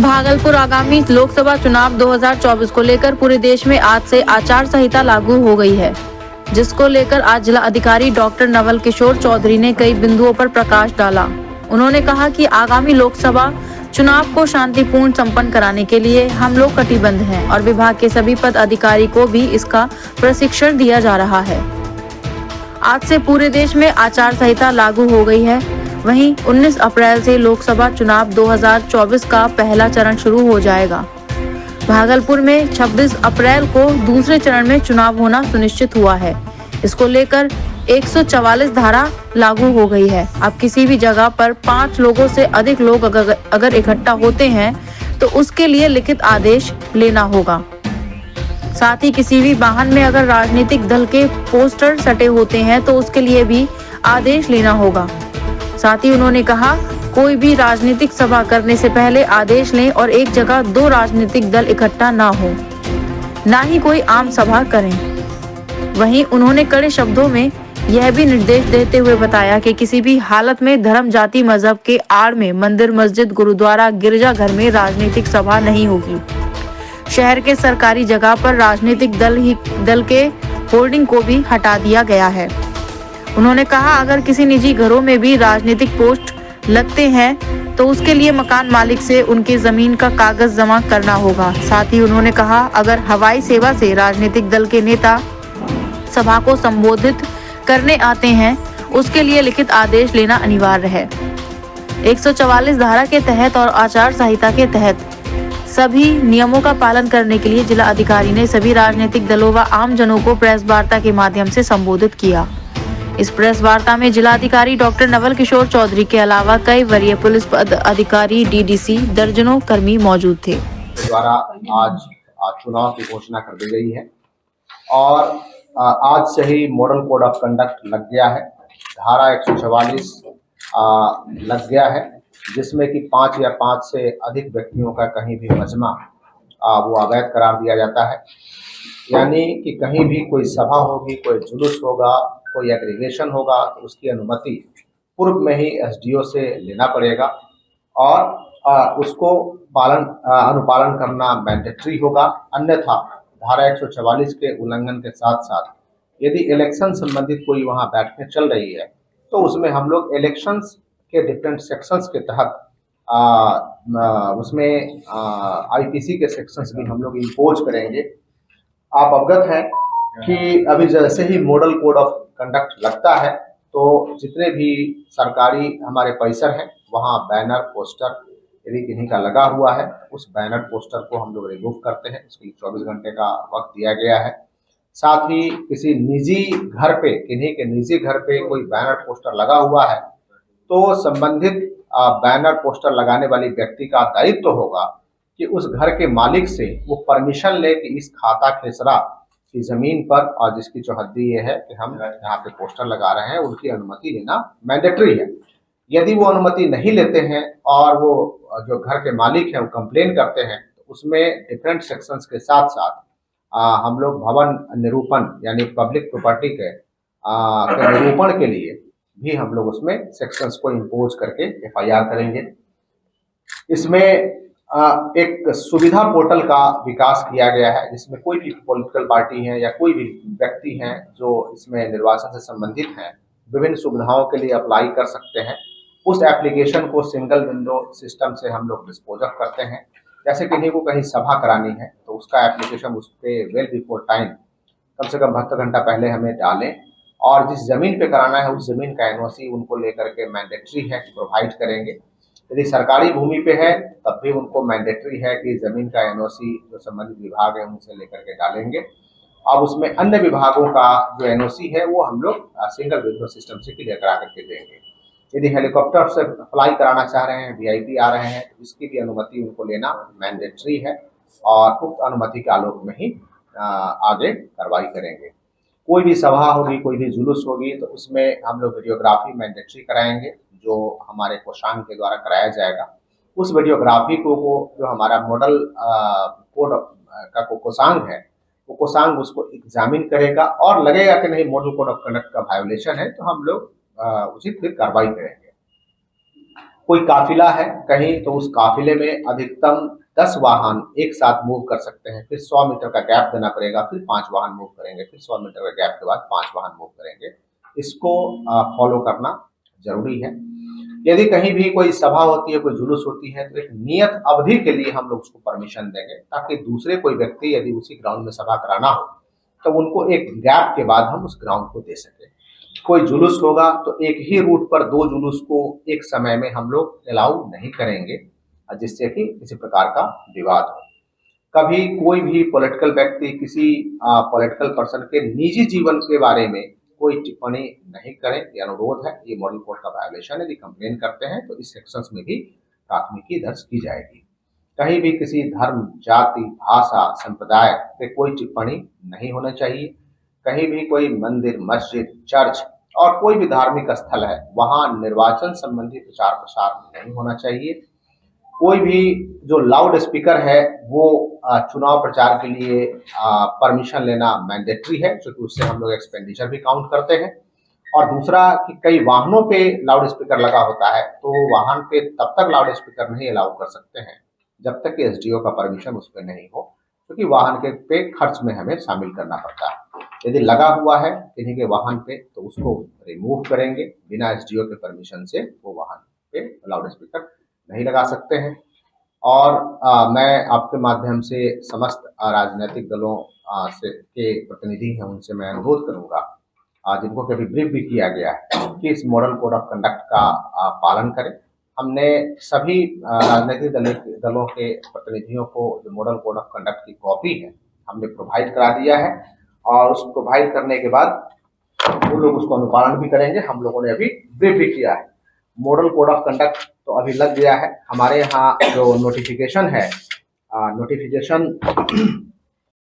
भागलपुर आगामी लोकसभा चुनाव 2024 को लेकर पूरे देश में आज से आचार संहिता लागू हो गई है, जिसको लेकर आज जिला अधिकारी डॉक्टर नवल किशोर चौधरी ने कई बिंदुओं पर प्रकाश डाला। उन्होंने कहा कि आगामी लोकसभा चुनाव को शांतिपूर्ण संपन्न कराने के लिए हम लोग कटिबद्ध हैं और विभाग के सभी पद अधिकारी को भी इसका प्रशिक्षण दिया जा रहा है। आज से पूरे देश में आचार संहिता लागू हो गई है। वहीं 19 अप्रैल से लोकसभा चुनाव 2024 का पहला चरण शुरू हो जाएगा। भागलपुर में 26 अप्रैल को दूसरे चरण में चुनाव होना सुनिश्चित हुआ है। इसको लेकर 144 धारा लागू हो गई है। अब किसी भी जगह पर 5 लोगों से अधिक लोग अगर इकट्ठा होते हैं तो उसके लिए लिखित आदेश लेना होगा। साथ ही किसी भी वाहन में अगर राजनीतिक दल के पोस्टर सटे होते हैं तो उसके लिए भी आदेश लेना होगा। साथ ही उन्होंने कहा, कोई भी राजनीतिक सभा करने से पहले आदेश लें और एक जगह 2 राजनीतिक दल इकट्ठा ना हो, ना ही कोई आम सभा करें। वहीं उन्होंने कड़े शब्दों में यह भी निर्देश देते हुए बताया कि किसी भी हालत में धर्म, जाति, मजहब के आड़ में मंदिर, मस्जिद, गुरुद्वारा, गिरजाघर में राजनीतिक सभा नहीं होगी। शहर के सरकारी जगह पर राजनीतिक दल के होर्डिंग को भी हटा दिया गया है। उन्होंने कहा, अगर किसी निजी घरों में भी राजनीतिक पोस्ट लगते हैं तो उसके लिए मकान मालिक से उनकी जमीन का कागज जमा करना होगा। साथ ही उन्होंने कहा, अगर हवाई सेवा से राजनीतिक दल के नेता सभा को संबोधित करने आते हैं उसके लिए लिखित आदेश लेना अनिवार्य है। 144 धारा के तहत और आचार संहिता के तहत सभी नियमों का पालन करने के लिए जिला अधिकारी ने सभी राजनीतिक दलों व आम जनों को प्रेस वार्ता के माध्यम से संबोधित किया। इस प्रेस वार्ता में जिलाधिकारी डॉक्टर नवल किशोर चौधरी के अलावा कई वरीय पुलिस अधिकारी, डीडीसी, दर्जनों कर्मी मौजूद थे। द्वारा आज चुनाव की घोषणा कर दी गई है और आज से ही मॉडल कोड ऑफ कंडक्ट लग गया है। धारा 144 लग गया है, जिसमें कि 5 या 5 से अधिक व्यक्तियों का कहीं भी मजमा वो अवैध करार दिया जाता है। यानी कि कहीं भी कोई सभा होगी, कोई जुलूस होगा, कोई एग्रीगेशन होगा तो उसकी अनुमति पूर्व में ही एसडीओ से लेना पड़ेगा और उसको अनुपालन करना मैंडेटरी होगा। अन्यथा धारा 144 के उल्लंघन के साथ साथ यदि इलेक्शन संबंधित कोई वहां बैठकें चल रही है तो उसमें हम लोग इलेक्शंस के डिफरेंट सेक्शंस के तहत उसमें आईपीसी के सेक्शंस भी हम लोग इम्पोज करेंगे। आप अवगत हैं कि अभी जैसे ही मॉडल कोड ऑफ कंडक्ट लगता है तो जितने भी सरकारी हमारे परिसर हैं वहाँ बैनर, पोस्टर यदि किन्हीं का लगा हुआ है उस बैनर, पोस्टर को हम लोग रिमूव करते हैं। इसके लिए 24 घंटे का वक्त दिया गया है। साथ ही किसी निजी घर पे, किन्हीं के निजी घर पे कोई बैनर, पोस्टर लगा हुआ है तो संबंधित बैनर, पोस्टर लगाने वाली व्यक्ति का दायित्व होगा कि उस घर के मालिक से वो परमिशन ले कि इस खाता खेसरा की जमीन पर और जिसकी चौहद्दी ये है कि हम यहाँ पे पोस्टर लगा रहे हैं, उनकी अनुमति लेना मैंडेटरी है। यदि वो अनुमति नहीं लेते हैं और वो जो घर के मालिक हैं वो कंप्लेन करते हैं तो उसमें डिफरेंट सेक्शंस के साथ साथ हम लोग भवन निरूपण यानी पब्लिक प्रॉपर्टी के निरूपण के लिए भी हम लोग उसमें सेक्शंस को इम्पोज करके एफआईआर करेंगे। इसमें एक सुविधा पोर्टल का विकास किया गया है जिसमें कोई भी पॉलिटिकल पार्टी है या कोई भी व्यक्ति हैं जो इसमें निर्वाचन से संबंधित हैं विभिन्न सुविधाओं के लिए अप्लाई कर सकते हैं। उस एप्लीकेशन को सिंगल विंडो सिस्टम से हम लोग डिस्पोज अप करते हैं। जैसे किन्हीं को कहीं सभा करानी है तो उसका एप्लीकेशन उस पर वेल बिफोर टाइम कम से कम 72 घंटा पहले हमें डालें और जिस जमीन पे कराना है उस जमीन का एनओसी उनको लेकर के मैंडेटरी है कि प्रोवाइड करेंगे। यदि सरकारी भूमि पे है तब भी उनको मैंडेटरी है कि जमीन का एनओसी जो संबंधित विभाग है उनसे लेकर के डालेंगे। अब उसमें अन्य विभागों का जो एनओसी है वो हम लोग सिंगल विंडो सिस्टम से क्लियर करा करके देंगे। यदि हेलीकॉप्टर से फ्लाई कराना चाह रहे हैं, वीआईपी आ रहे हैं तो इसकी भी अनुमति उनको लेना मैंडेटरी है और उक्त अनुमति के आलोक में ही आगे कार्रवाई करेंगे। कोई भी सभा होगी, कोई भी जुलूस होगी तो उसमें हम लोग वीडियोग्राफी मैंडेटरी कराएंगे जो हमारे कोषांग के द्वारा कराया जाएगा। उस वीडियोग्राफी को जो हमारा मॉडल कोड का कोषांग है वो कोषांग उसको एग्जामिन करेगा और लगेगा कि नहीं मॉडल कोड ऑफ कंडक्ट का वायोलेशन है तो हम लोग उचित फिर कार्रवाई करेंगे। कोई काफिला है कहीं तो उस काफिले में अधिकतम 10 वाहन एक साथ मूव कर सकते हैं। फिर 100 मीटर का गैप देना पड़ेगा, फिर 5 वाहन मूव करेंगे, फिर 100 मीटर का गैप के बाद 5 वाहन मूव करेंगे। इसको फॉलो करना जरूरी है। यदि कहीं भी कोई सभा होती है, कोई जुलूस होती है, तो एक नियत अवधि के लिए हम लोग उसको परमिशन देंगे, ताकि दूसरे कोई व्यक्ति यदि उसी ग्राउंड में सभा कराना हो तो उनको एक गैप के बाद हम उस ग्राउंड को दे सकें। कोई जुलूस होगा तो एक ही रूट पर 2 जुलूस को एक समय में हम लोग अलाउ नहीं करेंगे, जिससे कि किसी प्रकार का विवाद हो। कभी कोई भी पॉलिटिकल व्यक्ति किसी पॉलिटिकल पर्सन के निजी जीवन के बारे में कोई टिप्पणी नहीं करें, ये अनुरोध है। ये मॉडल कोड का वायलेशन है। यदि कंप्लेन करते हैं तो इस सेक्शंस में भी प्राथमिकी दर्ज की जाएगी। कहीं भी किसी धर्म, जाति, भाषा, संप्रदाय पे कोई टिप्पणी नहीं होना चाहिए। कहीं भी कोई मंदिर, मस्जिद, चर्च और कोई भी धार्मिक स्थल है, वहां निर्वाचन संबंधी प्रचार प्रसार नहीं होना चाहिए। कोई भी जो लाउड स्पीकर है वो चुनाव प्रचार के लिए परमिशन लेना मैंडेटरी है, क्योंकि उससे हम लोग एक्सपेंडिचर भी काउंट करते हैं। और दूसरा कि कई वाहनों पे लाउड स्पीकर लगा होता है, तो वाहन पे तब तक लाउड स्पीकर नहीं अलाउ कर सकते हैं जब तक कि एसडीओ का परमिशन उस पर नहीं हो, क्योंकि वाहन के पे खर्च में हमें शामिल करना पड़ता है। यदि लगा हुआ है किन्हीं के वाहन पे तो उसको रिमूव करेंगे। बिना एसडीओ के परमिशन से वो वाहन पे लाउड स्पीकर नहीं लगा सकते हैं। और मैं आपके माध्यम से समस्त राजनीतिक दलों से के प्रतिनिधि हैं, उनसे मैं अनुरोध करूंगा, जिनको कभी ब्रीफ भी किया गया है, कि इस मॉडल कोड ऑफ कंडक्ट का पालन करें। हमने सभी राजनीतिक दलों के प्रतिनिधियों को जो मॉडल कोड ऑफ कंडक्ट की कॉपी है हमने प्रोवाइड करा दिया है, और उस प्रोवाइड करने के बाद वो लोग उसको अनुपालन भी करेंगे। हम लोगों ने अभी ब्रीफ भी किया है। मॉडल कोड ऑफ कंडक्ट तो अभी लग गया है। हमारे यहाँ जो नोटिफिकेशन है, नोटिफिकेशन